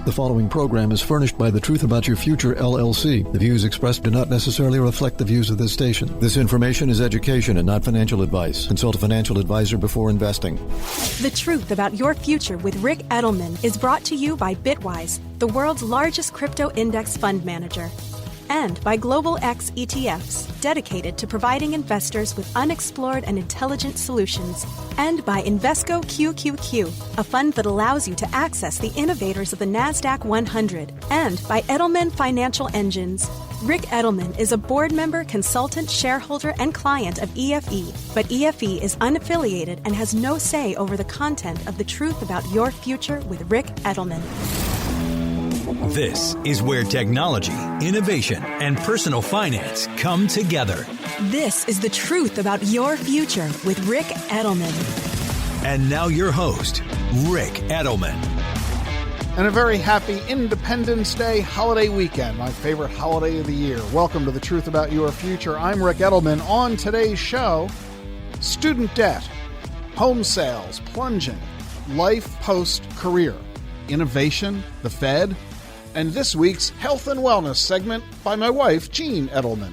The following program is furnished by The Truth About Your Future, LLC. The views expressed do not necessarily reflect the views of this station. This information is education and not financial advice. Consult a financial advisor before investing. The Truth About Your Future with Rick Edelman is brought to you by Bitwise, the world's largest crypto index fund manager, and by Global X ETFs, dedicated to providing investors with unexplored and intelligent solutions, and by Invesco QQQ, a fund that allows you to access the innovators of the NASDAQ 100, and by Edelman Financial Engines. Rick Edelman is a board member, consultant, shareholder, and client of EFE, but EFE is unaffiliated and has no say over the content of The Truth About Your Future with Rick Edelman. This is where technology, innovation, and personal finance come together. This is The Truth About Your Future with Rick Edelman. And now your host, Rick Edelman. And a very happy Independence Day holiday weekend, my favorite holiday of the year. Welcome to The Truth About Your Future. I'm Rick Edelman. On today's show, student debt, home sales, plunging, life post-career, innovation, the Fed, and this week's health and wellness segment by my wife, Jean Edelman.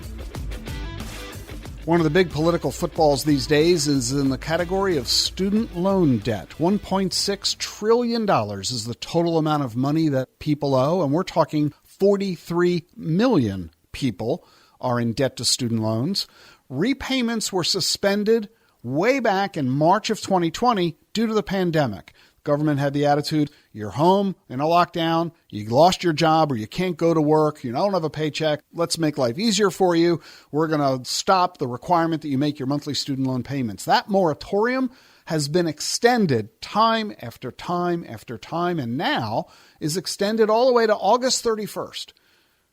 One of the big political footballs these days is in the category of student loan debt. $1.6 trillion is the total amount of money that people owe, and we're talking 43 million people are in debt to student loans. Repayments were suspended way back in March of 2020 due to the pandemic. Government had the attitude, you're home in a lockdown, you lost your job or you can't go to work, you don't have a paycheck, let's make life easier for you. We're going to stop the requirement that you make your monthly student loan payments. That moratorium has been extended time after time after time and now is extended all the way to August 31st.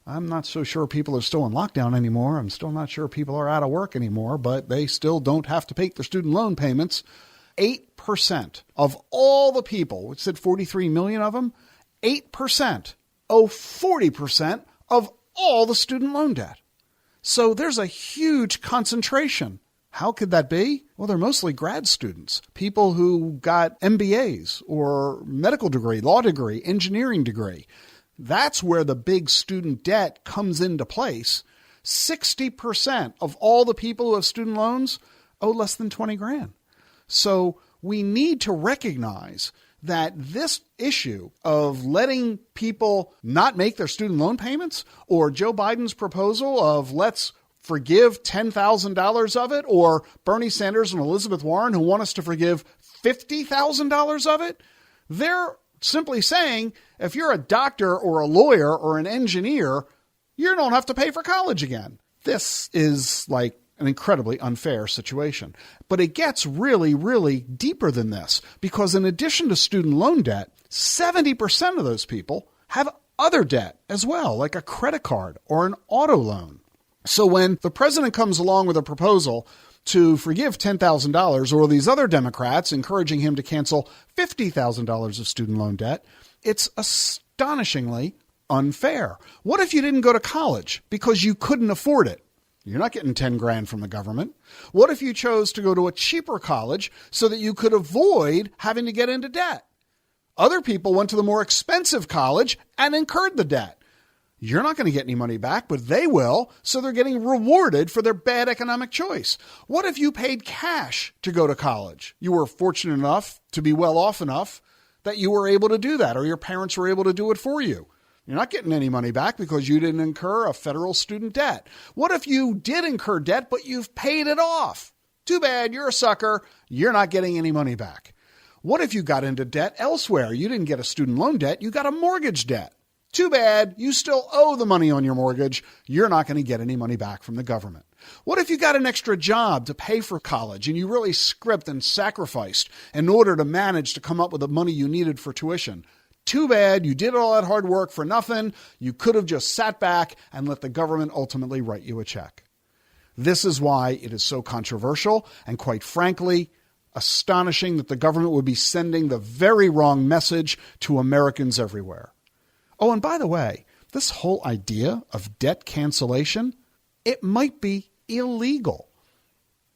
I'm not so sure people are still in lockdown anymore. I'm still not sure people are out of work anymore, but they still don't have to pay their student loan payments. 8% of all the people, which said 43 million of them, 8% owe 40% of all the student loan debt. So there's a huge concentration. How could that be? Well, they're mostly grad students, people who got MBAs or medical degree, law degree, engineering degree. That's where the big student debt comes into place. 60% of all the people who have student loans owe less than 20 grand. So we need to recognize that this issue of letting people not make their student loan payments, or Joe Biden's proposal of let's forgive $10,000 of it, or Bernie Sanders and Elizabeth Warren who want us to forgive $50,000 of it, they're simply saying if you're a doctor or a lawyer or an engineer, you don't have to pay for college again. This is like an incredibly unfair situation. But it gets really, really deeper than this, because in addition to student loan debt, 70% of those people have other debt as well, like a credit card or an auto loan. So when the president comes along with a proposal to forgive $10,000, or these other Democrats encouraging him to cancel $50,000 of student loan debt, it's astonishingly unfair. What if you didn't go to college because you couldn't afford it? You're not getting 10 grand from the government. What if you chose to go to a cheaper college so that you could avoid having to get into debt? Other people went to the more expensive college and incurred the debt. You're not going to get any money back, but they will, so they're getting rewarded for their bad economic choice. What if you paid cash to go to college? You were fortunate enough to be well off enough that you were able to do that, or your parents were able to do it for you. You're not getting any money back because you didn't incur a federal student debt. What if you did incur debt, but you've paid it off? Too bad, you're a sucker. You're not getting any money back. What if you got into debt elsewhere? You didn't get a student loan debt, you got a mortgage debt. Too bad, you still owe the money on your mortgage. You're not going to get any money back from the government. What if you got an extra job to pay for college and you really scrimped and sacrificed in order to manage to come up with the money you needed for tuition? Too bad, you did all that hard work for nothing. You could have just sat back and let the government ultimately write you a check. This is why it is so controversial and, quite frankly, astonishing that the government would be sending the very wrong message to Americans everywhere. Oh, and by the way, this whole idea of debt cancellation, it might be illegal.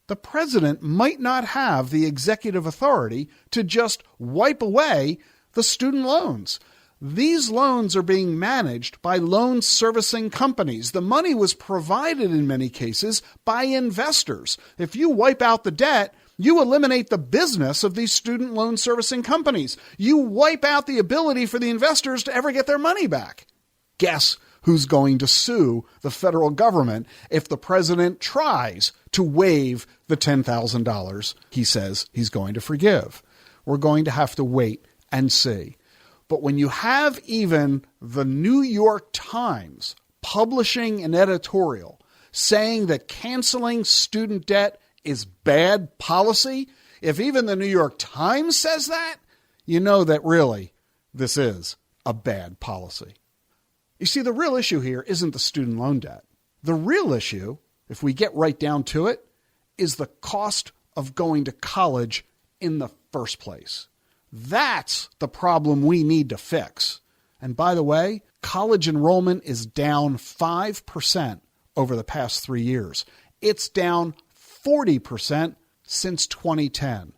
The president might not have the executive authority to just wipe away the student loans. These loans are being managed by loan servicing companies. The money was provided in many cases by investors. If you wipe out the debt, you eliminate the business of these student loan servicing companies. You wipe out the ability for the investors to ever get their money back. Guess who's going to sue the federal government if the president tries to waive the $10,000 he says he's going to forgive? We're going to have to wait and see. But when you have even the New York Times publishing an editorial saying that canceling student debt is bad policy, if even the New York Times says that, you know that really this is a bad policy. You see, the real issue here isn't the student loan debt. The real issue, if we get right down to it, is the cost of going to college in the first place. That's the problem we need to fix. And by the way, college enrollment is down 5% over the past 3 years. It's down 40% since 2010.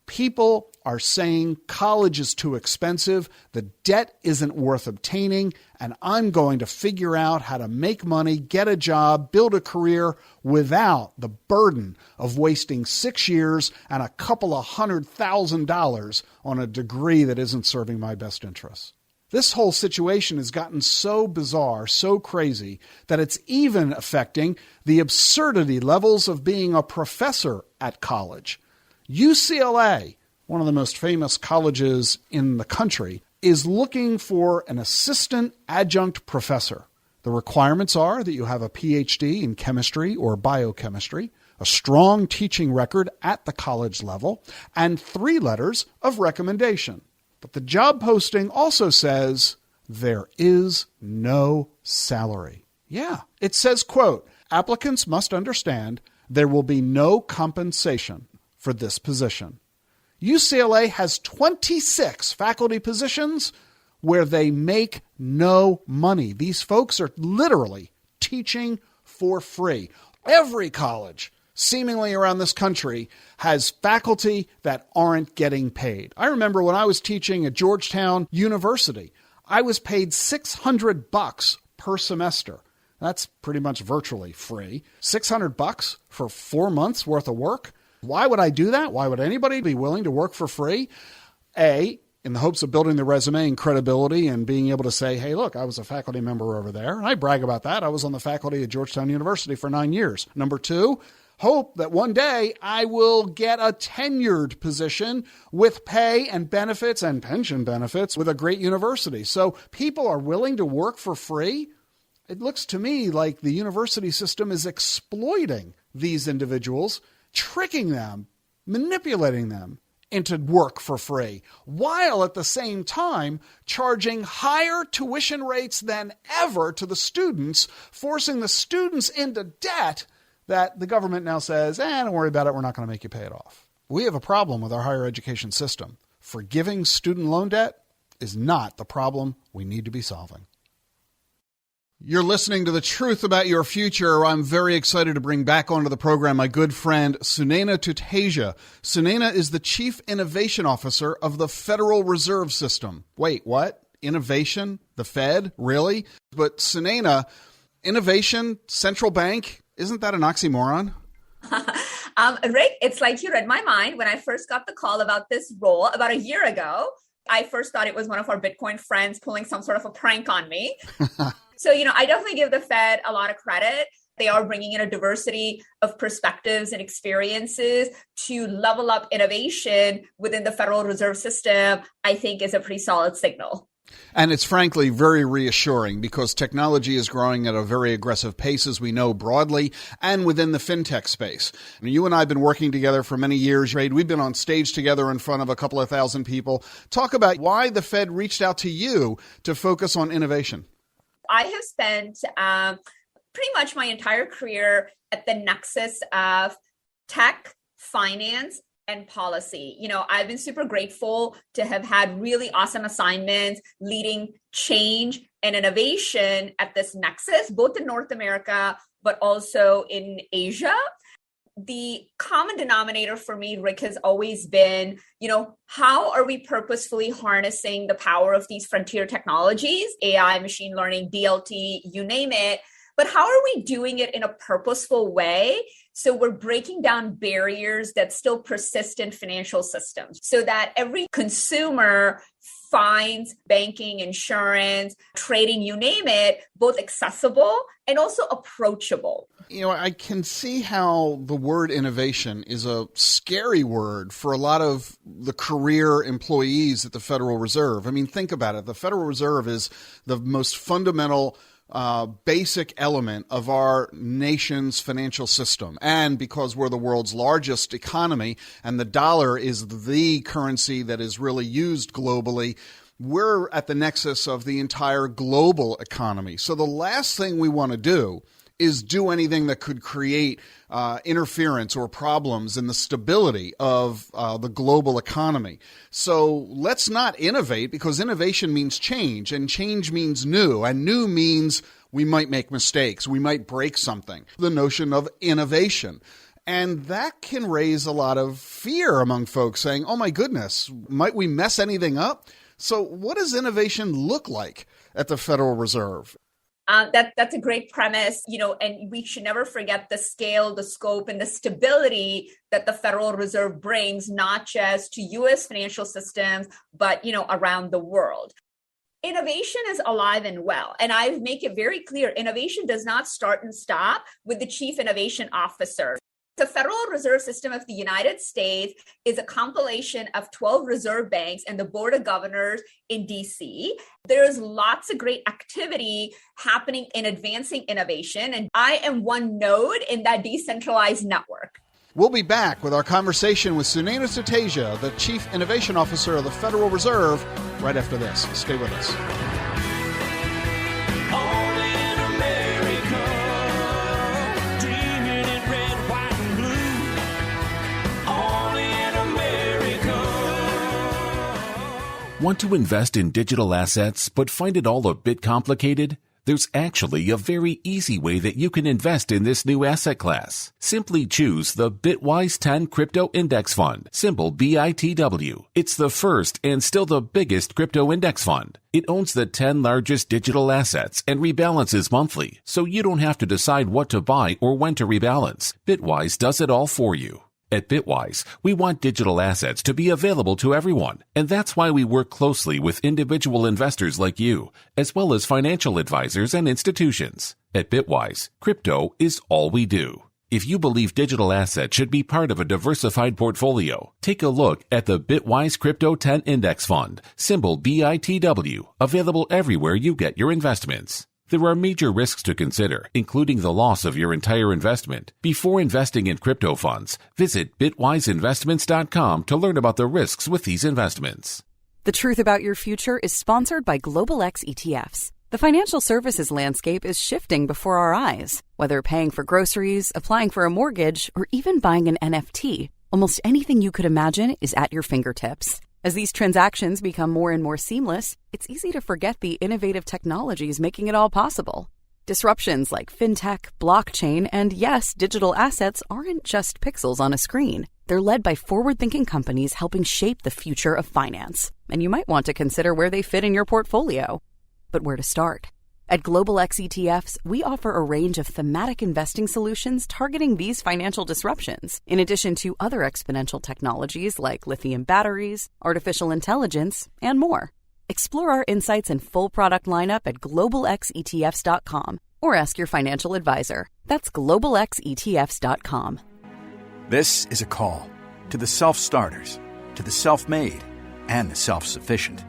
People are saying college is too expensive, the debt isn't worth obtaining, and I'm going to figure out how to make money, get a job, build a career without the burden of wasting 6 years and a couple of $100,000 on a degree that isn't serving my best interests. This whole situation has gotten so bizarre, so crazy, that it's even affecting the absurdity levels of being a professor at college. UCLA, one of the most famous colleges in the country, is looking for an assistant adjunct professor. The requirements are that you have a PhD in chemistry or biochemistry, a strong teaching record at the college level, and 3 letters of recommendation. But the job posting also says there is no salary. Yeah, it says, quote, applicants must understand there will be no compensation for this position. UCLA has 26 faculty positions where they make no money. These folks are literally teaching for free. Every college seemingly around this country has faculty that aren't getting paid. I remember when I was teaching at Georgetown University, I was paid $600 per semester. That's pretty much virtually free. $600 for 4 months worth of work. Why would I do that? Why would anybody be willing to work for free? A, in the hopes of building the resume and credibility and being able to say, hey, look, I was a faculty member over there. And I brag about that. I was on the faculty at Georgetown University for 9 years. Number 2, hope that one day I will get a tenured position with pay and benefits and pension benefits with a great university. So people are willing to work for free. It looks to me like the university system is exploiting these individuals, tricking them, manipulating them into work for free, while at the same time charging higher tuition rates than ever to the students, forcing the students into debt that the government now says, don't worry about it, we're not going to make you pay it off. We have a problem with our higher education system. Forgiving student loan debt is not the problem we need to be solving. You're listening to The Truth About Your Future. I'm very excited to bring back onto the program my good friend, Sunaina Tuteja. Sunaina is the Chief Innovation Officer of the Federal Reserve System. Wait, what? Innovation? The Fed? Really? But Sunaina, innovation, central bank, isn't that an oxymoron? Rick, it's like you read my mind. When I first got the call about this role about a year ago, I first thought it was one of our Bitcoin friends pulling some sort of a prank on me. So, I definitely give the Fed a lot of credit. They are bringing in a diversity of perspectives and experiences to level up innovation within the Federal Reserve System, I think is a pretty solid signal. And it's frankly very reassuring because technology is growing at a very aggressive pace, as we know broadly, and within the fintech space. I mean, you and I have been working together for many years, right? We've been on stage together in front of a couple of thousand people. Talk about why the Fed reached out to you to focus on innovation. I have spent pretty much my entire career at the nexus of tech, finance, and policy. I've been super grateful to have had really awesome assignments leading change and innovation at this nexus, both in North America, but also in Asia. the common denominator for me, Rick, has always been, how are we purposefully harnessing the power of these frontier technologies, AI, machine learning, DLT, you name it, but how are we doing it in a purposeful way? So we're breaking down barriers that still persist in financial systems so that every consumer finds banking, insurance, trading, you name it, both accessible and also approachable. I can see how the word innovation is a scary word for a lot of the career employees at the Federal Reserve. I mean, think about it. The Federal Reserve is the most fundamental basic element of our nation's financial system. And because we're the world's largest economy and the dollar is the currency that is really used globally, we're at the nexus of the entire global economy. So the last thing we want to do is do anything that could create interference or problems in the stability of the global economy. So let's not innovate, because innovation means change, and change means new, and new means we might make mistakes, we might break something. The notion of innovation. And that can raise a lot of fear among folks saying, oh my goodness, might we mess anything up? So what does innovation look like at the Federal Reserve? That's a great premise, and we should never forget the scale, the scope, and the stability that the Federal Reserve brings, not just to U.S. financial systems, but, around the world. Innovation is alive and well. And I make it very clear, innovation does not start and stop with the Chief Innovation Officer. The Federal Reserve System of the United States is a compilation of 12 reserve banks and the Board of Governors in DC. There's lots of great activity happening in advancing innovation, and I am one node in that decentralized network. We'll be back with our conversation with Sunena Sateja, the Chief Innovation Officer of the Federal Reserve, right after this. Stay with us. Want to invest in digital assets but find it all a bit complicated? There's actually a very easy way that you can invest in this new asset class. Simply choose the Bitwise 10 Crypto Index Fund, symbol BITW. It's the first and still the biggest crypto index fund. It owns the 10 largest digital assets and rebalances monthly, so you don't have to decide what to buy or when to rebalance. Bitwise does it all for you. At Bitwise, we want digital assets to be available to everyone, and that's why we work closely with individual investors like you, as well as financial advisors and institutions. At Bitwise, crypto is all we do. If you believe digital assets should be part of a diversified portfolio, take a look at the Bitwise Crypto 10 Index Fund, symbol BITW, available everywhere you get your investments. There are major risks to consider, including the loss of your entire investment. Before investing in crypto funds, visit bitwiseinvestments.com to learn about the risks with these investments. The Truth About Your Future is sponsored by Global X ETFs. The financial services landscape is shifting before our eyes. Whether paying for groceries, applying for a mortgage, or even buying an NFT, almost anything you could imagine is at your fingertips. As these transactions become more and more seamless, it's easy to forget the innovative technologies making it all possible. Disruptions like fintech, blockchain, and yes, digital assets aren't just pixels on a screen. They're led by forward-thinking companies helping shape the future of finance. And you might want to consider where they fit in your portfolio. But where to start? At Global X ETFs, we offer a range of thematic investing solutions targeting these financial disruptions, in addition to other exponential technologies like lithium batteries, artificial intelligence, and more. Explore our insights and full product lineup at globalxetfs.com or ask your financial advisor. That's globalxetfs.com. This is a call to the self-starters, to the self-made, and the self-sufficient.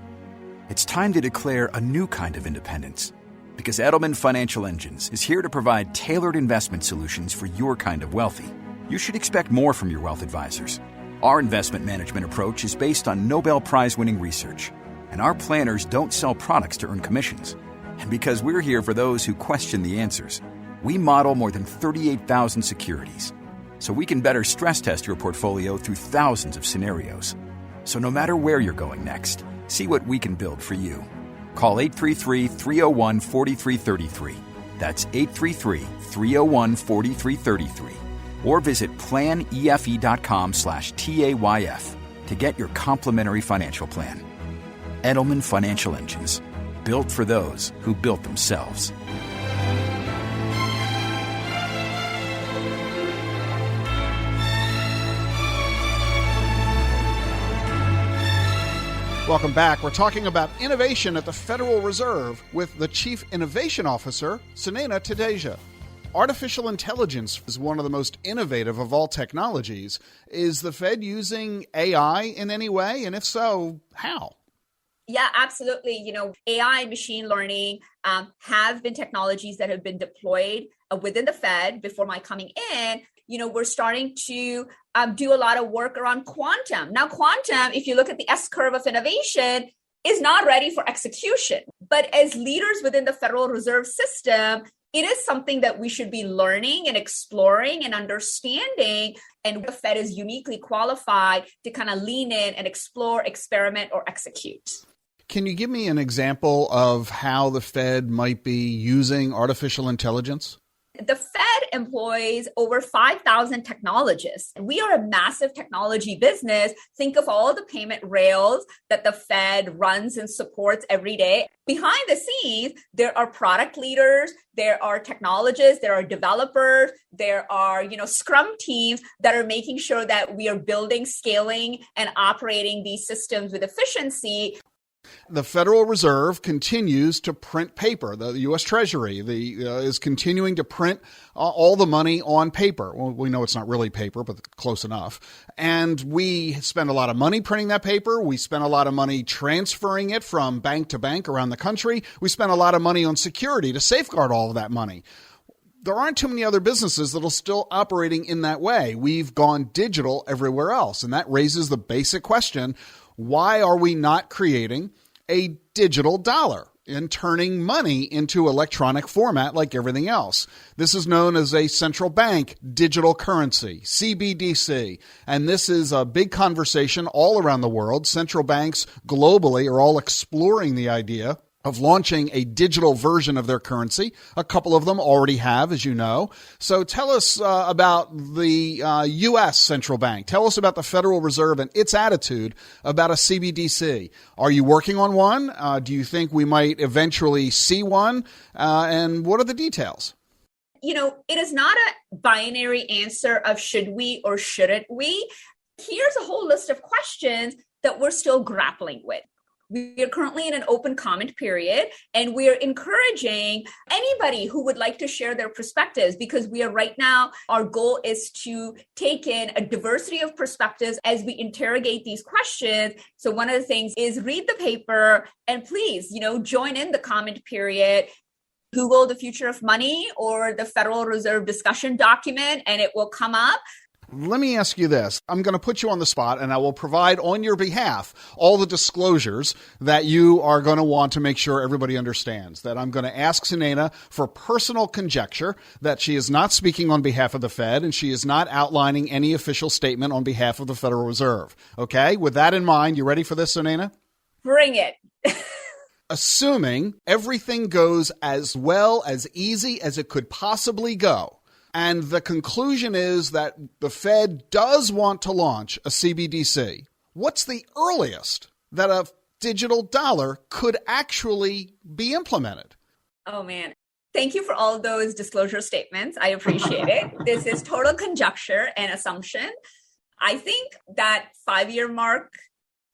It's time to declare a new kind of independence. Because Edelman Financial Engines is here to provide tailored investment solutions for your kind of wealthy. You should expect more from your wealth advisors. Our investment management approach is based on Nobel Prize-winning research, and our planners don't sell products to earn commissions. And because we're here for those who question the answers, we model more than 38,000 securities, so we can better stress test your portfolio through thousands of scenarios. So no matter where you're going next, see what we can build for you. Call 833-301-4333. That's 833-301-4333. or visit planefe.com/TAYF to get your complimentary financial plan. Edelman Financial Engines, built for those who built themselves. Welcome back. We're talking about innovation at the Federal Reserve with the Chief Innovation Officer, Sunaina Tadeja. Artificial intelligence is one of the most innovative of all technologies. Is the Fed using AI in any way? And if so, how? Yeah, absolutely. AI and machine learning have been technologies that have been deployed within the Fed before my coming in. We're starting to do a lot of work around quantum. Now, quantum, if you look at the S-curve of innovation, is not ready for execution. But as leaders within the Federal Reserve System, it is something that we should be learning and exploring and understanding. And the Fed is uniquely qualified to kind of lean in and explore, experiment, or execute. Can you give me an example of how the Fed might be using artificial intelligence? The Fed employs over 5,000 technologists. We are a massive technology business. Think of all the payment rails that the Fed runs and supports every day. Behind the scenes, there are product leaders, there are technologists, there are developers, there are, Scrum teams that are making sure that we are building, scaling, and operating these systems with efficiency. The Federal Reserve continues to print paper. The U.S. Treasury is continuing to print all the money on paper. Well, we know it's not really paper, but close enough. And we spend a lot of money printing that paper. We spend a lot of money transferring it from bank to bank around the country. We spend a lot of money on security to safeguard all of that money. There aren't too many other businesses that are still operating in that way. We've gone digital everywhere else. And that raises the basic question, why are we not creating a digital dollar and turning money into electronic format like everything else? This is known as a central bank digital currency, CBDC. And this is a big conversation all around the world. Central banks globally are all exploring the idea of launching a digital version of their currency. A couple of them already have, as you know. So tell us about the U.S. central bank. Tell us about the Federal Reserve and its attitude about a CBDC. Are you working on one? Do you think we might eventually see one? And what are the details? It is not a binary answer of should we or shouldn't we. Here's a whole list of questions that we're still grappling with. We are currently in an open comment period, and we are encouraging anybody who would like to share their perspectives, because we are right now, our goal is to take in a diversity of perspectives as we interrogate these questions. So one of the things is read the paper and please, join in the comment period. Google the future of money or the Federal Reserve discussion document, and it will come up. Let me ask you this. I'm going to put you on the spot, and I will provide on your behalf all the disclosures that you are going to want to make sure everybody understands. That I'm going to ask Sunaina for personal conjecture, that she is not speaking on behalf of the Fed, and she is not outlining any official statement on behalf of the Federal Reserve. Okay? With that in mind, you ready for this, Sunaina? Bring it. Assuming everything goes as well, as easy as it could possibly go, and the conclusion is that the Fed does want to launch a CBDC, what's the earliest that a digital dollar could actually be implemented? Oh, man. Thank you for all of those disclosure statements. I appreciate it. This is total conjecture and assumption. I think that 5-year mark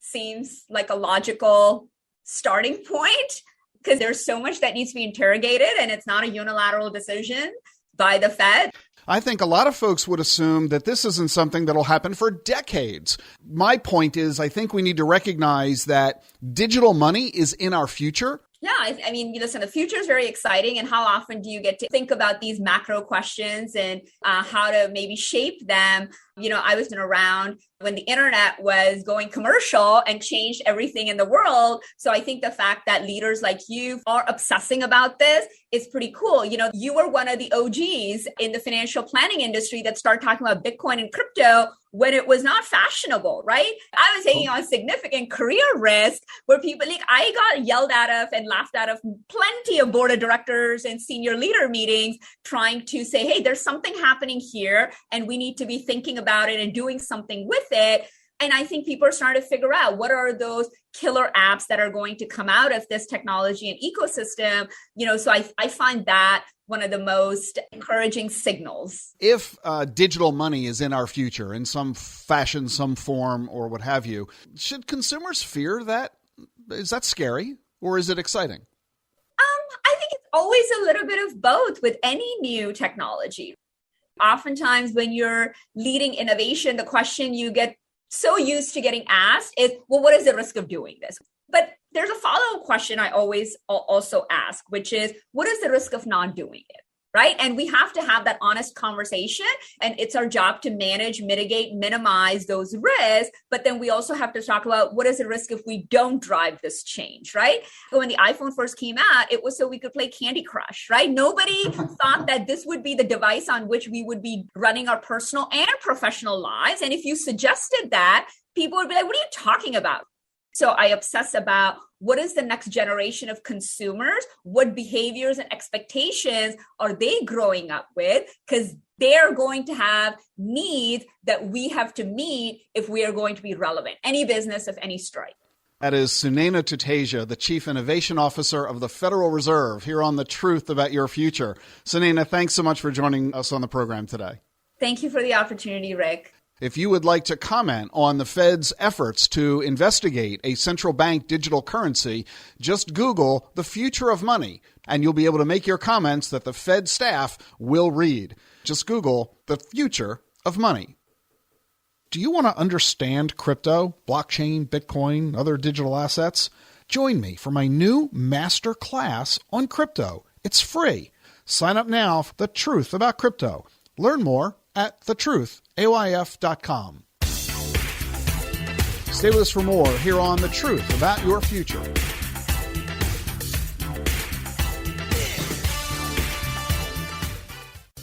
seems like a logical starting point, because there's so much that needs to be interrogated, and it's not a unilateral decision by the Fed. I think a lot of folks would assume that this isn't something that'll happen for decades. My point is, I think we need to recognize that digital money is in our future. Yeah, I mean, listen, the future is very exciting. And how often do you get to think about these macro questions and how to maybe shape them? I was around when the internet was going commercial and changed everything in the world. So I think the fact that leaders like you are obsessing about this is pretty cool. You were one of the OGs in the financial planning industry that started talking about Bitcoin and crypto when it was not fashionable, right? I was taking on significant career risk where I got yelled out of and laughed out of plenty of board of directors and senior leader meetings trying to say, hey, there's something happening here and we need to be thinking about it and doing something with it. And I think people are starting to figure out what are those killer apps that are going to come out of this technology and ecosystem. So I find that one of the most encouraging signals. If digital money is in our future in some fashion, some form, or what have you, should consumers fear that? Is that scary or is it exciting? I think it's always a little bit of both with any new technology. Oftentimes when you're leading innovation, the question you get so used to getting asked is, well, what is the risk of doing this? But there's a follow-up question I always also ask, which is, what is the risk of not doing it? Right? And we have to have that honest conversation. And it's our job to manage, mitigate, minimize those risks. But then we also have to talk about what is the risk if we don't drive this change, right? When the iPhone first came out, it was so we could play Candy Crush, right? Nobody thought that this would be the device on which we would be running our personal and professional lives. And if you suggested that, people would be like, what are you talking about? So I obsess about what is the next generation of consumers? What behaviors and expectations are they growing up with? Because they're going to have needs that we have to meet if we are going to be relevant. Any business of any stripe. That is Sunaina Tuteja, the Chief Innovation Officer of the Federal Reserve, here on The Truth About Your Future. Sunaina, thanks so much for joining us on the program today. Thank you for the opportunity, Rick. If you would like to comment on the Fed's efforts to investigate a central bank digital currency, just Google the future of money, and you'll be able to make your comments that the Fed staff will read. Just Google the future of money. Do you want to understand crypto, blockchain, Bitcoin, other digital assets? Join me for my new master class on crypto. It's free. Sign up now for The Truth About Crypto. Learn more at thetruthayf.com. Stay with us for more here on The Truth About Your Future.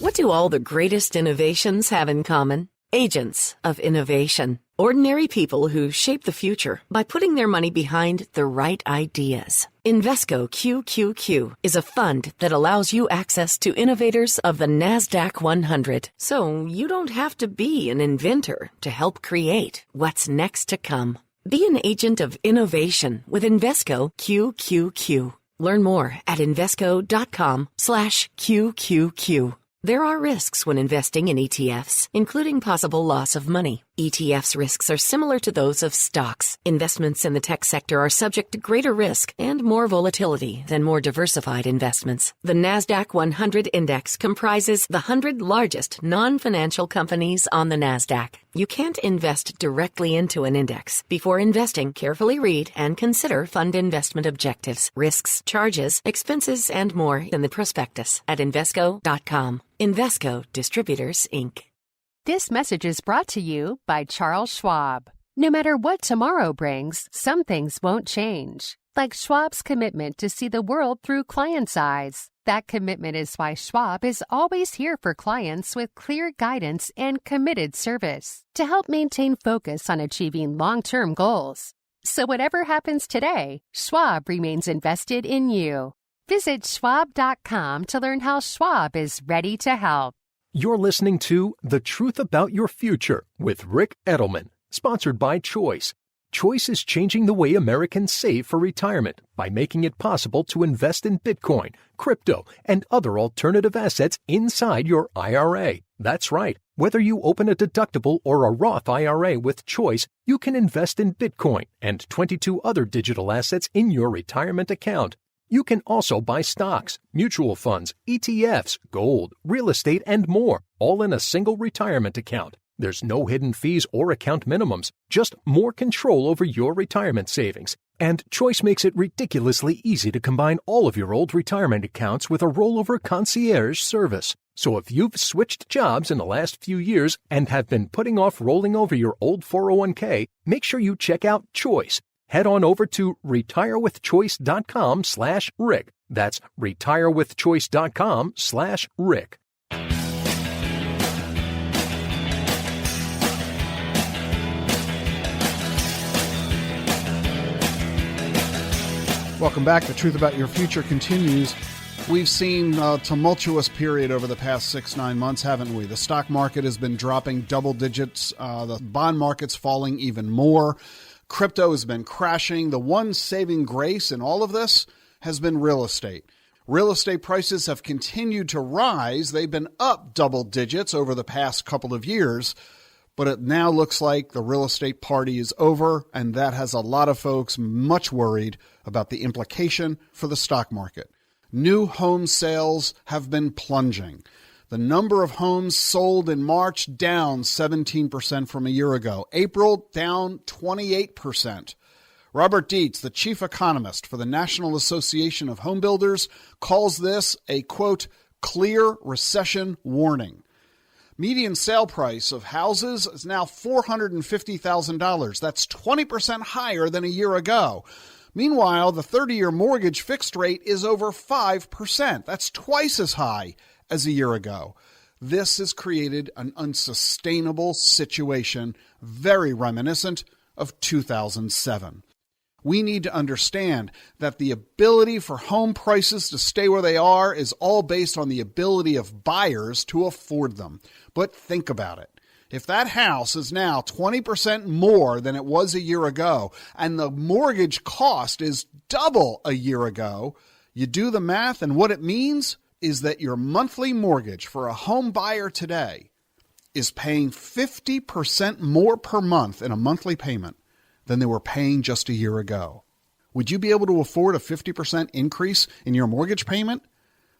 What do all the greatest innovations have in common? Agents of innovation. Ordinary people who shape the future by putting their money behind the right ideas. Invesco QQQ is a fund that allows you access to innovators of the NASDAQ 100. So you don't have to be an inventor to help create what's next to come. Be an agent of innovation with Invesco QQQ. Learn more at Invesco.com/QQQ. There are risks when investing in ETFs, including possible loss of money. ETFs risks are similar to those of stocks. Investments in the tech sector are subject to greater risk and more volatility than more diversified investments. The NASDAQ 100 Index comprises the 100 largest non-financial companies on the NASDAQ. You can't invest directly into an index. Before investing, carefully read and consider fund investment objectives, risks, charges, expenses, and more in the prospectus at Invesco.com. Invesco Distributors, Inc. This message is brought to you by Charles Schwab. No matter what tomorrow brings, some things won't change. Like Schwab's commitment to see the world through clients' eyes. That commitment is why Schwab is always here for clients with clear guidance and committed service to help maintain focus on achieving long-term goals. So whatever happens today, Schwab remains invested in you. Visit schwab.com to learn how Schwab is ready to help. You're listening to The Truth About Your Future with Rick Edelman, sponsored by Choice. Choice is changing the way Americans save for retirement by making it possible to invest in Bitcoin, crypto, and other alternative assets inside your IRA. That's right. Whether you open a deductible or a Roth IRA with Choice, you can invest in Bitcoin and 22 other digital assets in your retirement account. You can also buy stocks, mutual funds, ETFs, gold, real estate, and more, all in a single retirement account. There's no hidden fees or account minimums, just more control over your retirement savings. And Choice makes it ridiculously easy to combine all of your old retirement accounts with a rollover concierge service. So if you've switched jobs in the last few years and have been putting off rolling over your old 401k, make sure you check out Choice. Head on over to retirewithchoice.com/Rick. That's retirewithchoice.com/Rick. Welcome back. The Truth About Your Future continues. We've seen a tumultuous period over the past 6-9 months, haven't we? The stock market has been dropping double digits. The bond market's falling even more. Crypto has been crashing. The one saving grace in all of this has been real estate. Real estate prices have continued to rise. They've been up double digits over the past couple of years, but it now looks like the real estate party is over, and that has a lot of folks much worried about the implication for the stock market. New home sales have been plunging. The number of homes sold in March down 17% from a year ago. April down 28%. Robert Dietz, the chief economist for the National Association of Home Builders, calls this a, quote, clear recession warning. Median sale price of houses is now $450,000. That's 20% higher than a year ago. Meanwhile, the 30-year mortgage fixed rate is over 5%. That's twice as high as a year ago. This has created an unsustainable situation, very reminiscent of 2007. We need to understand that the ability for home prices to stay where they are is all based on the ability of buyers to afford them. But think about it. If that house is now 20% more than it was a year ago, and the mortgage cost is double a year ago, you do the math, and what it means is that your monthly mortgage for a home buyer today is paying 50% more per month in a monthly payment than they were paying just a year ago. Would you be able to afford a 50% increase in your mortgage payment?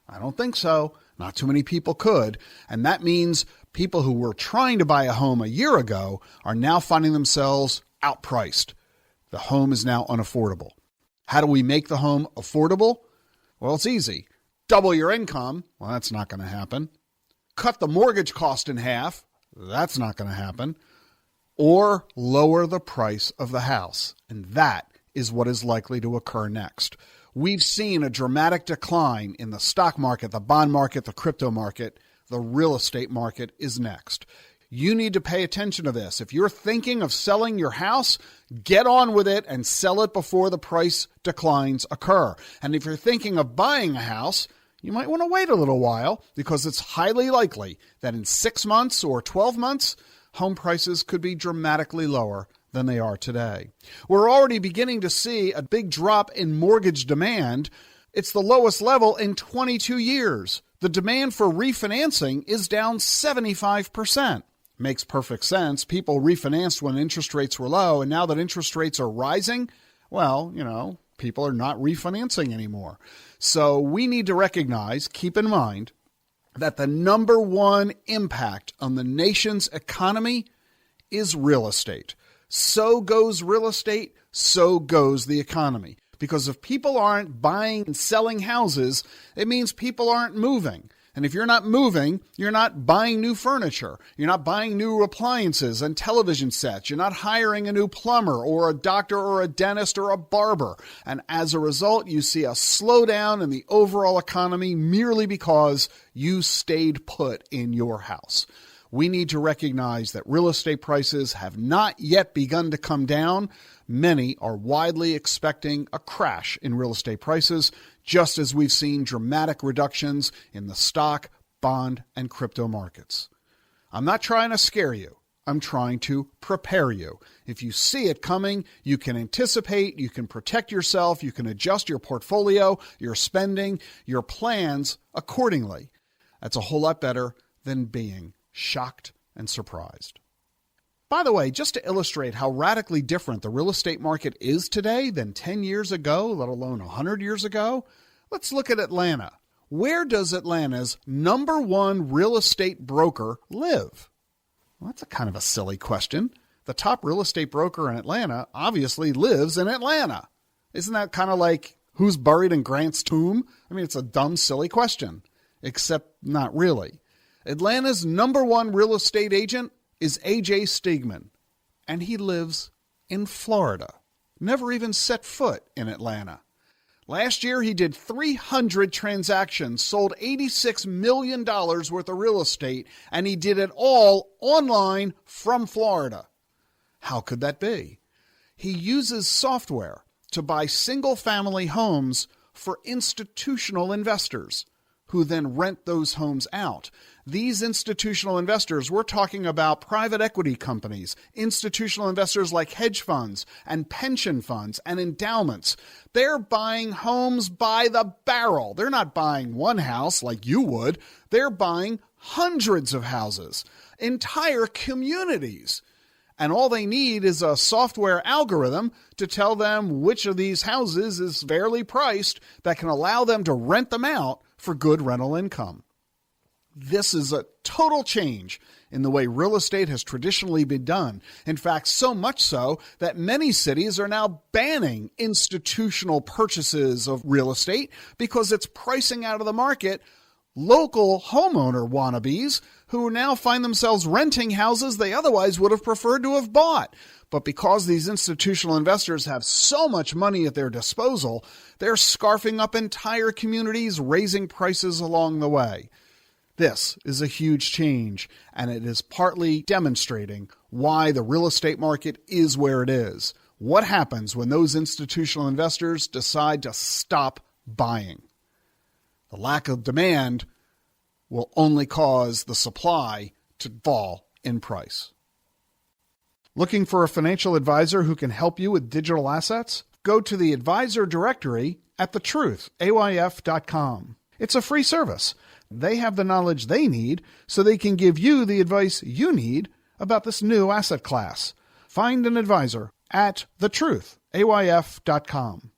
I don't think so. Not too many people could. And that means people who were trying to buy a home a year ago are now finding themselves outpriced. The home is now unaffordable. How do we make the home affordable? Well, it's easy. Double your income. Well, that's not going to happen. Cut the mortgage cost in half. That's not going to happen. Or lower the price of the house. And that is what is likely to occur next. We've seen a dramatic decline in the stock market, the bond market, the crypto market. The real estate market is next. You need to pay attention to this. If you're thinking of selling your house, get on with it and sell it before the price declines occur. And if you're thinking of buying a house, you might want to wait a little while because it's highly likely that in 6 months or 12 months, home prices could be dramatically lower than they are today. We're already beginning to see a big drop in mortgage demand. It's the lowest level in 22 years. The demand for refinancing is down 75%. Makes perfect sense. People refinanced when interest rates were low, and now that interest rates are rising, well, people are not refinancing anymore. So we need to recognize, keep in mind, that the number one impact on the nation's economy is real estate. So goes real estate, so goes the economy. Because if people aren't buying and selling houses, it means people aren't moving. And if you're not moving, you're not buying new furniture. You're not buying new appliances and television sets. You're not hiring a new plumber or a doctor or a dentist or a barber. And as a result, you see a slowdown in the overall economy merely because you stayed put in your house. We need to recognize that real estate prices have not yet begun to come down. Many are widely expecting a crash in real estate prices, just as we've seen dramatic reductions in the stock, bond, and crypto markets. I'm not trying to scare you. I'm trying to prepare you. If you see it coming, you can anticipate, you can protect yourself, you can adjust your portfolio, your spending, your plans accordingly. That's a whole lot better than being shocked and surprised. By the way, just to illustrate how radically different the real estate market is today than 10 years ago, let alone 100 years ago, let's look at Atlanta. Where does Atlanta's number one real estate broker live? Well, that's a kind of a silly question. The top real estate broker in Atlanta obviously lives in Atlanta. Isn't that kind of like who's buried in Grant's tomb? I mean, it's a dumb, silly question, except not really. Atlanta's #1 real estate agent is A.J. Stigman, and he lives in Florida. Never even set foot in Atlanta. Last year, he did 300 transactions, sold $86 million worth of real estate, and he did it all online from Florida. How could that be? He uses software to buy single-family homes for institutional investors who then rent those homes out. These institutional investors, we're talking about private equity companies, institutional investors like hedge funds and pension funds and endowments. They're buying homes by the barrel. They're not buying one house like you would. They're buying hundreds of houses, entire communities. And all they need is a software algorithm to tell them which of these houses is fairly priced that can allow them to rent them out for good rental income. This is a total change in the way real estate has traditionally been done. In fact, so much so that many cities are now banning institutional purchases of real estate because it's pricing out of the market local homeowner wannabes who now find themselves renting houses they otherwise would have preferred to have bought. But because these institutional investors have so much money at their disposal, they're scarfing up entire communities, raising prices along the way. This is a huge change, and it is partly demonstrating why the real estate market is where it is. What happens when those institutional investors decide to stop buying? The lack of demand will only cause the supply to fall in price. Looking for a financial advisor who can help you with digital assets? Go to the advisor directory at thetruthayf.com. It's a free service. They have the knowledge they need so they can give you the advice you need about this new asset class. Find an advisor at thetruthayf.com.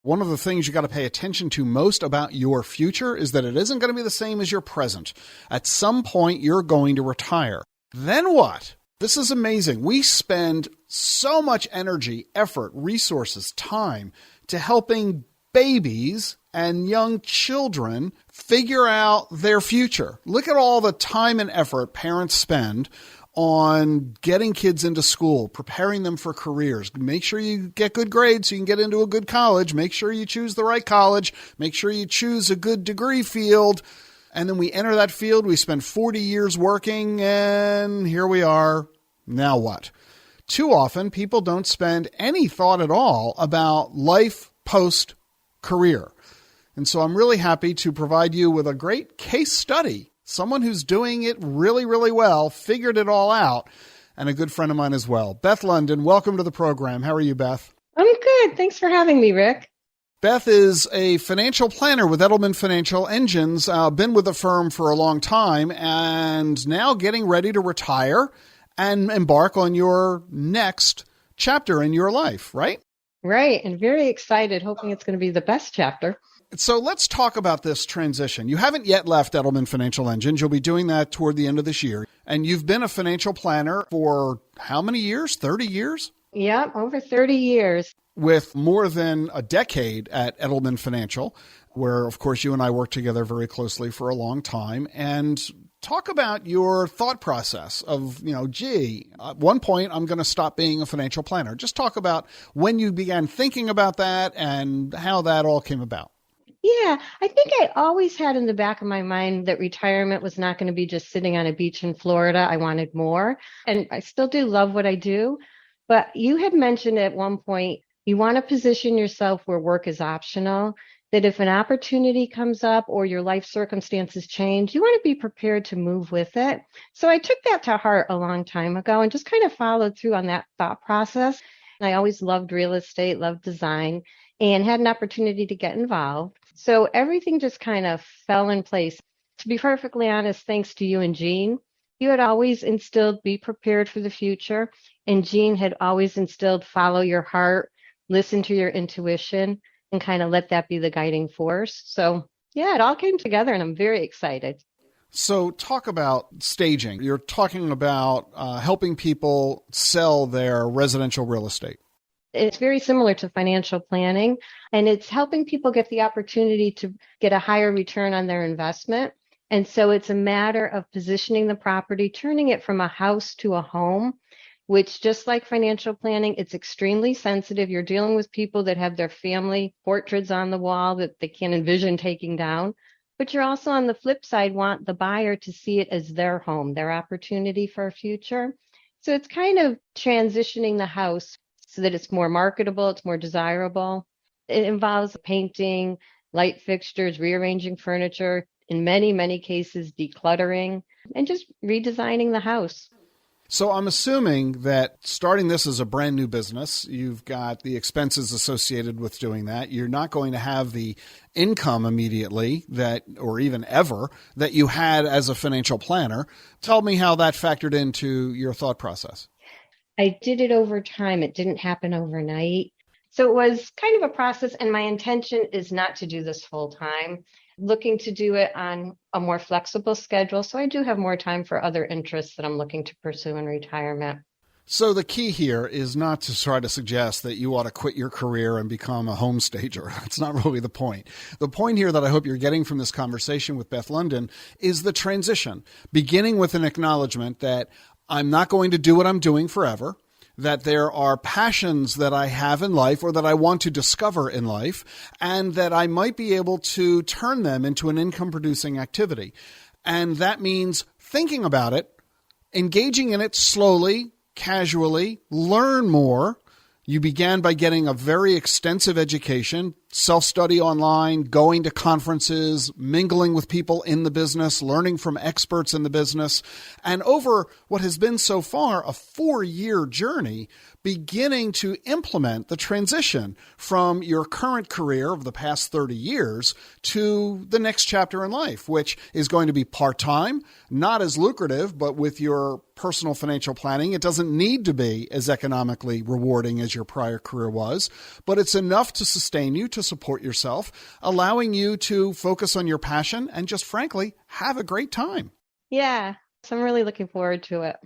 One of the things you got to pay attention to most about your future is that it isn't going to be the same as your present. At some point, you're going to retire. Then what? This is amazing. We spend so much energy, effort, resources, time to helping babies and young children figure out their future. Look at all the time and effort parents spend on getting kids into school, preparing them for careers. Make sure you get good grades so you can get into a good college. Make sure you choose the right college. Make sure you choose a good degree field. And then we enter that field. We spend 40 years working, and here we are. Now what? Too often, people don't spend any thought at all about life post-career. And so I'm really happy to provide you with a great case study. Someone who's doing it really, really well, figured it all out, and a good friend of mine as well. Beth London, welcome to the program. How are you, Beth? I'm good. Thanks for having me, Rick. Beth is a financial planner with Edelman Financial Engines, been with the firm for a long time, and now getting ready to retire and embark on your next chapter in your life, right? Right, and very excited, hoping it's going to be the best chapter. So let's talk about this transition. You haven't yet left Edelman Financial Engines. You'll be doing that toward the end of this year. And you've been a financial planner for how many years? 30 years? Yeah, over 30 years. With more than a decade at Edelman Financial, where, of course, you and I worked together very closely for a long time. And talk about your thought process of, at one point, I'm going to stop being a financial planner. Just talk about when you began thinking about that and how that all came about. Yeah, I think I always had in the back of my mind that retirement was not going to be just sitting on a beach in Florida. I wanted more. And I still do love what I do. But you had mentioned at one point, you want to position yourself where work is optional, that if an opportunity comes up or your life circumstances change, you want to be prepared to move with it. So I took that to heart a long time ago and just kind of followed through on that thought process. And I always loved real estate, loved design, and had an opportunity to get involved. So everything just kind of fell in place. To be perfectly honest, thanks to you and Jean, you had always instilled be prepared for the future. And Jean had always instilled follow your heart, listen to your intuition, and kind of let that be the guiding force. So yeah, it all came together and I'm very excited. So talk about staging. You're talking about helping people sell their residential real estate. It's very similar to financial planning, and it's helping people get the opportunity to get a higher return on their investment. And so it's a matter of positioning the property, turning it from a house to a home, which, just like financial planning, it's extremely sensitive. You're dealing with people that have their family portraits on the wall that they can't envision taking down. But you're also, on the flip side, want the buyer to see it as their home, their opportunity for a future. So it's kind of transitioning the house so that it's more marketable, it's more desirable. It involves painting, light fixtures, rearranging furniture, in many, many cases, decluttering, and just redesigning the house. So I'm assuming that starting this as a brand new business, you've got the expenses associated with doing that. You're not going to have the income immediately that, or even ever, that you had as a financial planner. Tell me how that factored into your thought process. I did it over time. It didn't happen overnight. So it was kind of a process, and my intention is not to do this full time. Looking to do it on a more flexible schedule. So I do have more time for other interests that I'm looking to pursue in retirement. So the key here is not to try to suggest that you ought to quit your career and become a home stager. That's not really the point. The point here that I hope you're getting from this conversation with Beth London is the transition, beginning with an acknowledgement that I'm not going to do what I'm doing forever, that there are passions that I have in life or that I want to discover in life, and that I might be able to turn them into an income-producing activity. And that means thinking about it, engaging in it slowly, casually, learn more. You began by getting a very extensive education, self-study online, going to conferences, mingling with people in the business, learning from experts in the business, and over what has been so far a 4-year journey, beginning to implement the transition from your current career of the past 30 years to the next chapter in life, which is going to be part-time, not as lucrative, but with your personal financial planning, it doesn't need to be as economically rewarding as your prior career was, but it's enough to sustain you, to support yourself, allowing you to focus on your passion and just frankly, have a great time. Yeah, so I'm really looking forward to it.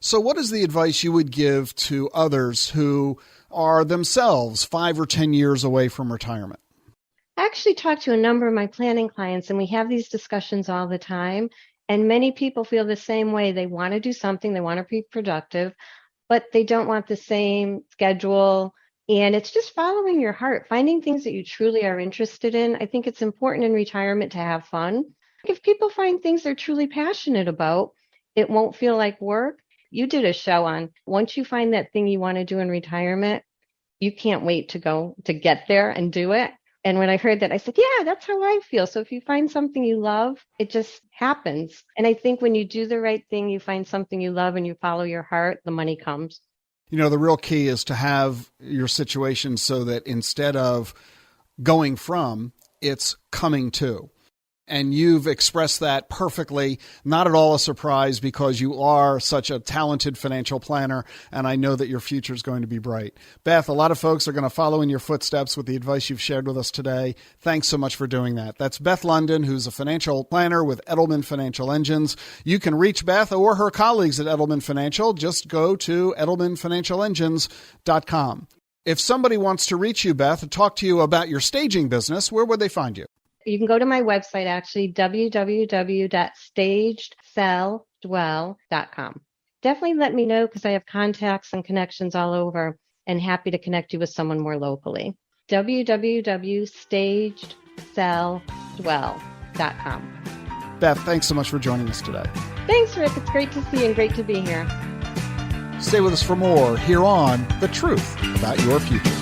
So what is the advice you would give to others who are themselves 5 or 10 years away from retirement? I actually talked to a number of my planning clients, and we have these discussions all the time. And many people feel the same way. They want to do something, they want to be productive, but they don't want the same schedule. And it's just following your heart, finding things that you truly are interested in. I think it's important in retirement to have fun. If people find things they're truly passionate about, it won't feel like work. You did a show on once you find that thing you want to do in retirement, you can't wait to get there and do it. And when I heard that, I said, yeah, that's how I feel. So if you find something you love, it just happens. And I think when you do the right thing, you find something you love and you follow your heart, the money comes. You know, the real key is to have your situation so that instead of going from, it's coming to. And you've expressed that perfectly, not at all a surprise because you are such a talented financial planner, and I know that your future is going to be bright. Beth, a lot of folks are going to follow in your footsteps with the advice you've shared with us today. Thanks so much for doing that. That's Beth London, who's a financial planner with Edelman Financial Engines. You can reach Beth or her colleagues at Edelman Financial. Just go to edelmanfinancialengines.com. If somebody wants to reach you, Beth, and talk to you about your staging business, where would they find you? You can go to my website, actually, www.stagedselldwell.com. Definitely let me know because I have contacts and connections all over and happy to connect you with someone more locally. www.stagedselldwell.com. Beth, thanks so much for joining us today. Thanks, Rick. It's great to see you and great to be here. Stay with us for more here on The Truth About Your Future.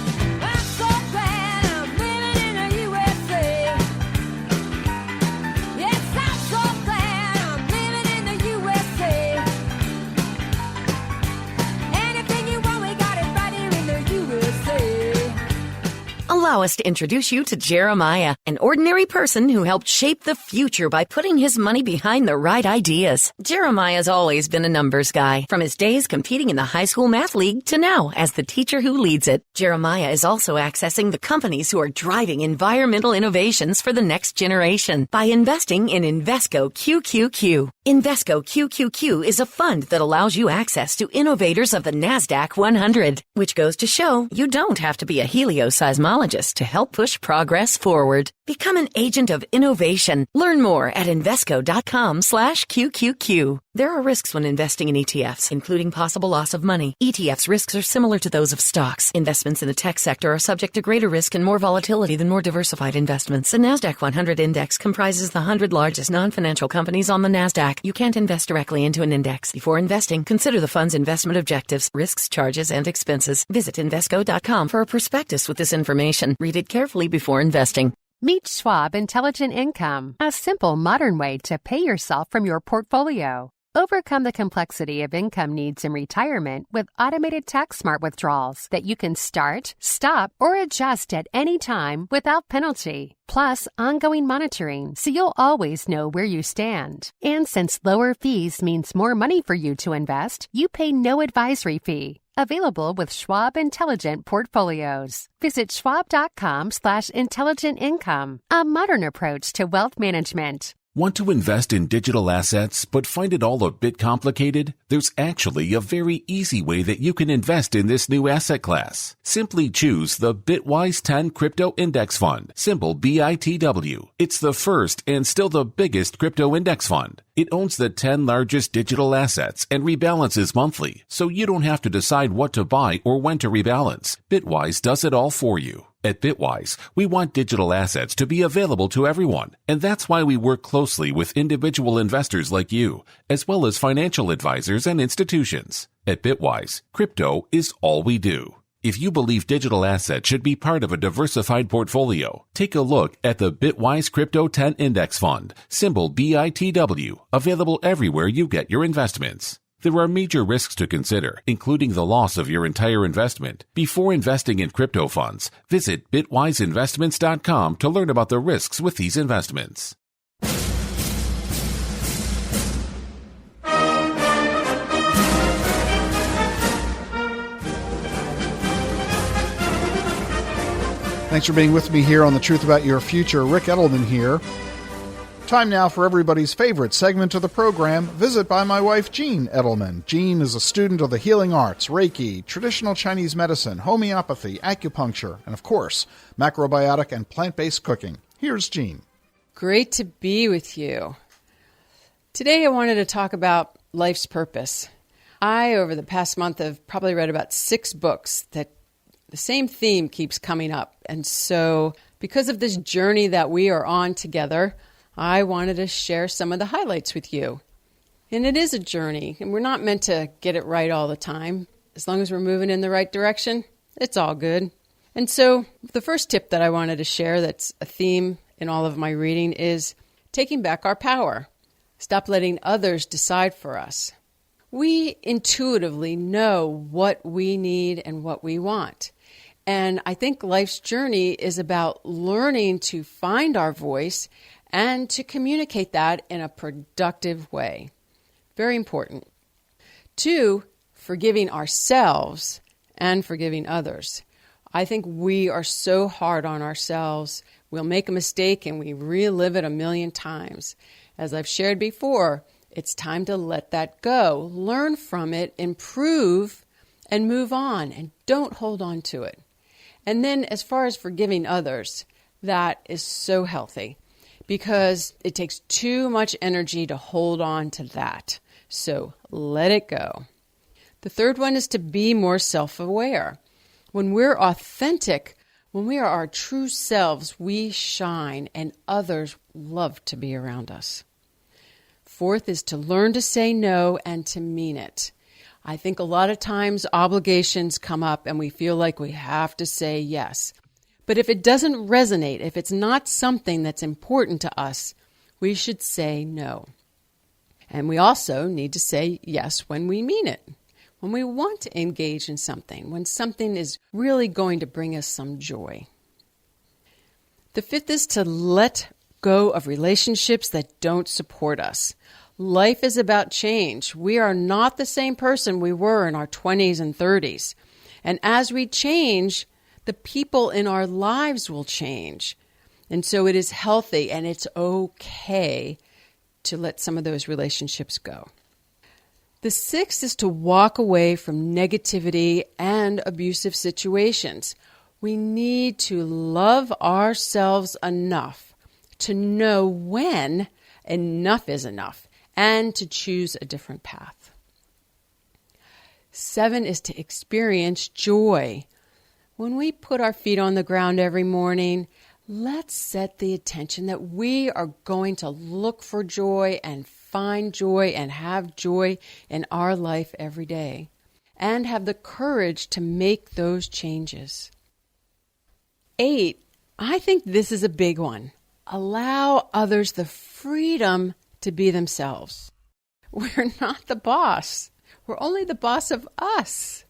Allow us to introduce you to Jeremiah, an ordinary person who helped shape the future by putting his money behind the right ideas. Jeremiah's always been a numbers guy, from his days competing in the high school math league to now as the teacher who leads it. Jeremiah is also accessing the companies who are driving environmental innovations for the next generation by investing in Invesco QQQ. Invesco QQQ is a fund that allows you access to innovators of the NASDAQ 100, which goes to show you don't have to be a helioseismologist practice to help push progress forward. Become an agent of innovation. Learn more at Invesco.com/QQQ. There are risks when investing in ETFs, including possible loss of money. ETFs risks are similar to those of stocks. Investments in the tech sector are subject to greater risk and more volatility than more diversified investments. The NASDAQ 100 index comprises the 100 largest non-financial companies on the NASDAQ. You can't invest directly into an index. Before investing, consider the fund's investment objectives, risks, charges, and expenses. Visit Invesco.com for a prospectus with this information. Read it carefully before investing. Meet Schwab Intelligent Income, a simple, modern way to pay yourself from your portfolio. Overcome the complexity of income needs in retirement with automated tax-smart withdrawals that you can start, stop, or adjust at any time without penalty. Plus, ongoing monitoring so you'll always know where you stand. And since lower fees means more money for you to invest, you pay no advisory fee. Available with Schwab Intelligent Portfolios. Visit schwab.com/intelligent income, a modern approach to wealth management. Want to invest in digital assets but find it all a bit complicated? There's actually a very easy way that you can invest in this new asset class. Simply choose the Bitwise 10 Crypto Index Fund, symbol BITW. It's the first and still the biggest crypto index fund. It owns the 10 largest digital assets and rebalances monthly, so you don't have to decide what to buy or when to rebalance. Bitwise does it all for you. At Bitwise, we want digital assets to be available to everyone, and that's why we work closely with individual investors like you, as well as financial advisors and institutions. At Bitwise, crypto is all we do. If you believe digital assets should be part of a diversified portfolio, take a look at the Bitwise Crypto 10 Index Fund, symbol BITW, available everywhere you get your investments. There are major risks to consider, including the loss of your entire investment. Before investing in crypto funds, visit bitwiseinvestments.com to learn about the risks with these investments. Thanks for being with me here on The Truth About Your Future. Rick Edelman here. Time now for everybody's favorite segment of the program, Visit by my wife, Jean Edelman. Jean is a student of the healing arts, Reiki, traditional Chinese medicine, homeopathy, acupuncture, and of course, macrobiotic and plant-based cooking. Here's Jean. Great to be with you. Today I wanted to talk about life's purpose. I, over the past month, have probably read about 6 books that the same theme keeps coming up. And so because of this journey that we are on together, I wanted to share some of the highlights with you. And it is a journey, and we're not meant to get it right all the time. As long as we're moving in the right direction, it's all good. And so the first tip that I wanted to share that's a theme in all of my reading is taking back our power. Stop letting others decide for us. We intuitively know what we need and what we want. And I think life's journey is about learning to find our voice and to communicate that in a productive way. Very important. 2, forgiving ourselves and forgiving others. I think we are so hard on ourselves. We'll make a mistake and we relive it a million times. As I've shared before, it's time to let that go, learn from it, improve, and move on, and don't hold on to it. And then as far as forgiving others, that is so healthy because it takes too much energy to hold on to that. So let it go. The third one is to be more self-aware. When we're authentic, when we are our true selves, we shine and others love to be around us. 4th is to learn to say no and to mean it. I think a lot of times obligations come up and we feel like we have to say yes. But if it doesn't resonate, if it's not something that's important to us, we should say no. And we also need to say yes when we mean it, when we want to engage in something, when something is really going to bring us some joy. The 5th is to let go of relationships that don't support us. Life is about change. We are not the same person we were in our 20s and 30s. And as we change, the people in our lives will change. And so it is healthy and it's okay to let some of those relationships go. The 6th is to walk away from negativity and abusive situations. We need to love ourselves enough to know when enough is enough and to choose a different path. 7 is to experience joy. When we put our feet on the ground every morning, let's set the intention that we are going to look for joy and find joy and have joy in our life every day and have the courage to make those changes. 8, I think this is a big one. Allow others the freedom to be themselves. We're not the boss. We're only the boss of us.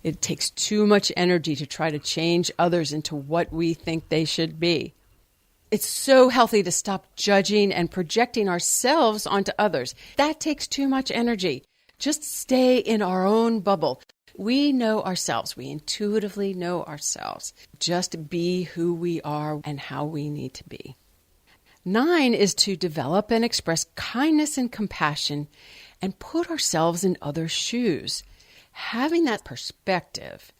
It takes too much energy to try to change others into what we think they should be. It's so healthy to stop judging and projecting ourselves onto others. That takes too much energy. Just stay in our own bubble. We know ourselves. We intuitively know ourselves. Just be who we are and how we need to be. 9 is to develop and express kindness and compassion and put ourselves in others' shoes. Having that perspective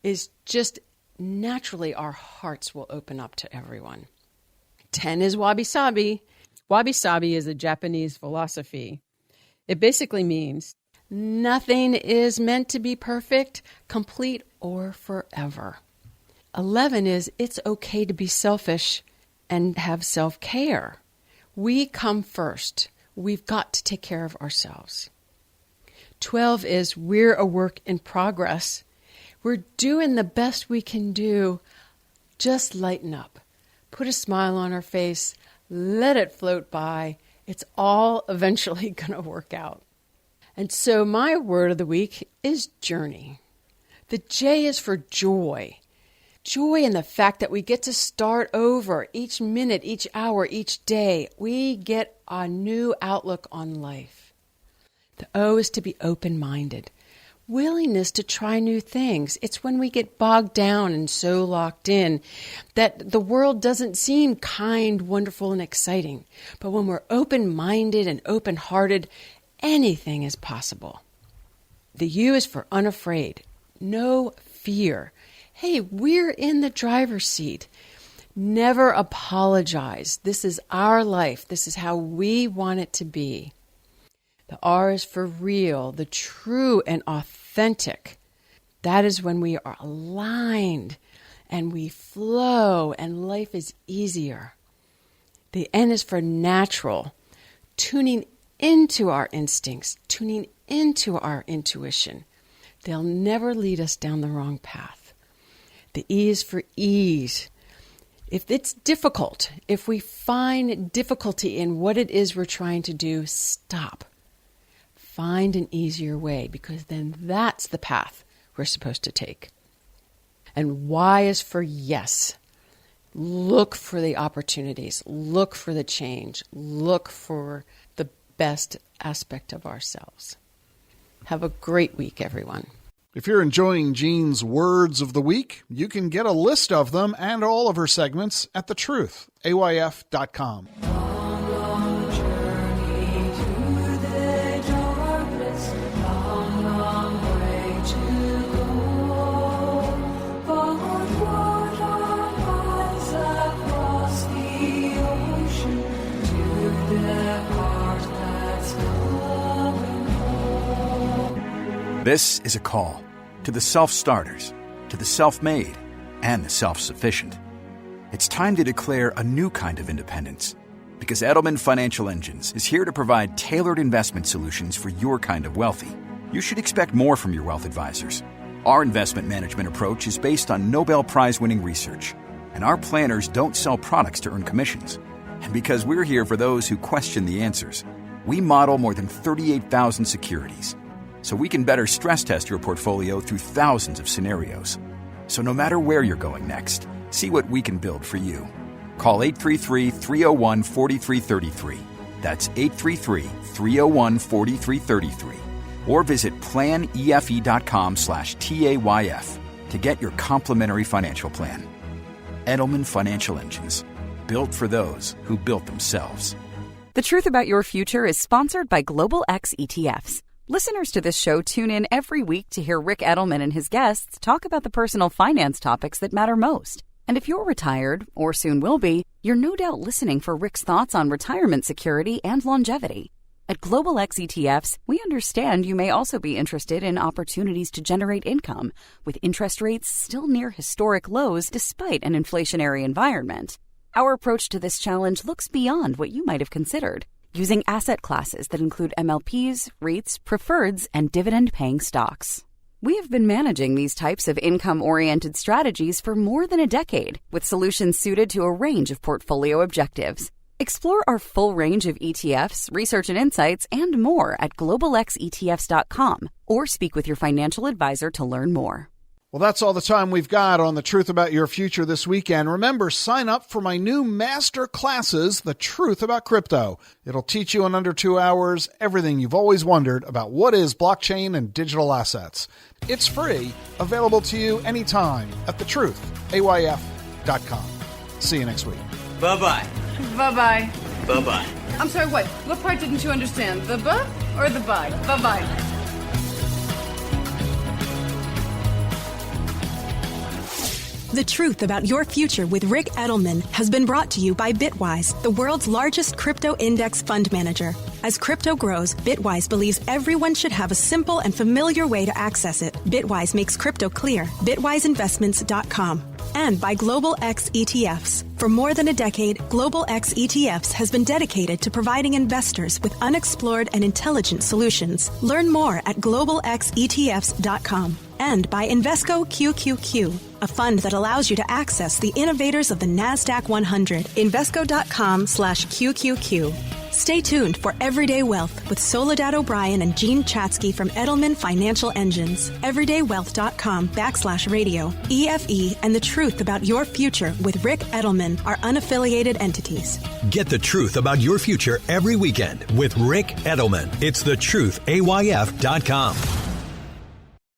is just naturally our hearts will open up to everyone. 10 is wabi-sabi. Wabi-sabi is a Japanese philosophy. It basically means nothing is meant to be perfect, complete, or forever. 11 is it's okay to be selfish and have self-care. We come first. We've got to take care of ourselves. 12 is we're a work in progress. We're doing the best we can do. Just lighten up. Put a smile on our face. Let it float by. It's all eventually going to work out. And so my word of the week is journey. The J is for joy. Joy in the fact that we get to start over each minute, each hour, each day. We get a new outlook on life. The O is to be open-minded. Willingness to try new things. It's when we get bogged down and so locked in that the world doesn't seem kind, wonderful, and exciting. But when we're open-minded and open-hearted, anything is possible. The U is for unafraid. No fear. Hey, we're in the driver's seat. Never apologize. This is our life. This is how we want it to be. The R is for real, the true and authentic. That is when we are aligned and we flow and life is easier. The N is for natural, tuning into our instincts, tuning into our intuition. They'll never lead us down the wrong path. The E is for ease. If it's difficult, if we find difficulty in what it is we're trying to do, stop. Find an easier way, because then that's the path we're supposed to take. And Y is for yes. Look for the opportunities. Look for the change. Look for the best aspect of ourselves. Have a great week, everyone. If you're enjoying Jean's Words of the Week, you can get a list of them and all of her segments at thetruth.ayf.com. This is a call to the self-starters, to the self-made, and the self-sufficient. It's time to declare a new kind of independence, because Edelman Financial Engines is here to provide tailored investment solutions for your kind of wealthy. You should expect more from your wealth advisors. Our investment management approach is based on Nobel Prize-winning research, and our planners don't sell products to earn commissions. And because we're here for those who question the answers, we model more than 38,000 securities, so we can better stress test your portfolio through thousands of scenarios. So no matter where you're going next, see what we can build for you. Call 833-301-4333. That's 833-301-4333. Or visit planefe.com/TAYF to get your complimentary financial plan. Edelman Financial Engines, built for those who built themselves. The Truth About Your Future is sponsored by Global X ETFs. Listeners to this show tune in every week to hear Rick Edelman and his guests talk about the personal finance topics that matter most. And if you're retired, or soon will be, you're no doubt listening for Rick's thoughts on retirement security and longevity. At Global X ETFs, we understand you may also be interested in opportunities to generate income, with interest rates still near historic lows despite an inflationary environment. Our approach to this challenge looks beyond what you might have considered, using asset classes that include MLPs, REITs, preferreds, and dividend-paying stocks. We have been managing these types of income-oriented strategies for more than a decade, with solutions suited to a range of portfolio objectives. Explore our full range of ETFs, research and insights, and more at globalxetfs.com, or speak with your financial advisor to learn more. Well, that's all the time we've got on The Truth About Your Future this weekend. Remember, sign up for my new master classes, The Truth About Crypto. It'll teach you in under 2 hours everything you've always wondered about what is blockchain and digital assets. It's free, available to you anytime at thetruthayf.com. See you next week. Bye-bye. Bye-bye. Bye-bye. I'm sorry, what? What part didn't you understand? The buh or the bye? Bye-bye. The Truth About Your Future with Rick Edelman has been brought to you by Bitwise, the world's largest crypto index fund manager. As crypto grows, Bitwise believes everyone should have a simple and familiar way to access it. Bitwise makes crypto clear. BitwiseInvestments.com. And by Global X ETFs. For more than a decade, Global X ETFs has been dedicated to providing investors with unexplored and intelligent solutions. Learn more at globalxetfs.com. And by Invesco QQQ, a fund that allows you to access the innovators of the NASDAQ 100. Invesco.com/QQQ. Stay tuned for Everyday Wealth with Soledad O'Brien and Gene Chatsky from Edelman Financial Engines. Everydaywealth.com/radio. EFE and The Truth About Your Future with Rick Edelman are unaffiliated entities. Get the truth about your future every weekend with Rick Edelman. It's thetruthayf.com.